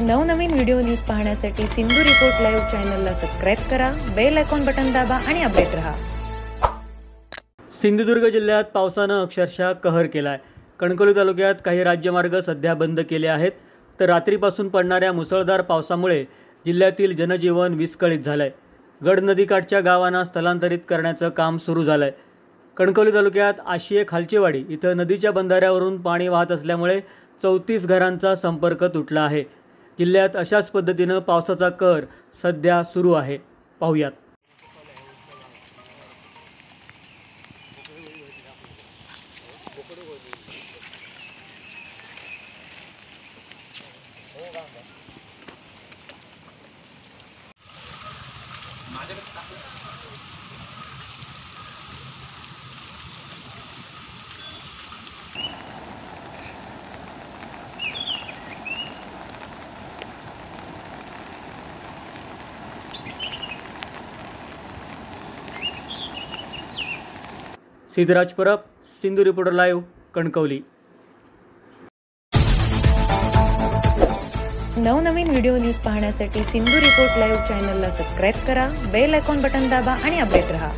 नवनवीन video news पाहण्यासाठी Sindhu report live चॅनलला सबस्क्राइब करा, बेल आयकॉन बटन दाबा आणि अपडेट रहा। सिंधुदुर्ग जिल्ह्यात पावसानं अक्षरशः कहर केलाय। कणकवली तालुक्यात काही राज्यमार्ग सध्या बंद केले आहेत, तर रात्रीपासून पडणाऱ्या मुसळधार पावसामुळे जिल्ह्यातील जनजीवन विस्कळीत झालंय। गड नदीकाठच्या गावांना स्थलांतरित करण्याचं काम सुरू झालंय। कणकवली तालुक्यात आशिये खालचेवाडी इथं नदीच्या बंधाऱ्यावरून पाणी वाहत असल्यामुळे 34 घरांचा संपर्क तुटला आहे। जिल्ह्यात अशाच पद्धतीनं पावसाचा कहर सध्या सुरू आहे। पाहूयात। Siddharaj Parab, Sindhu reporter live, Kankavli. नवनवीन व्हिडिओ न्यूज पाहण्यासाठी सिंधू रिपोर्ट लाईव्ह चॅनलला सबस्क्राइब करा, बेल आयकॉन बटन दाबा आणि अपडेट रहा।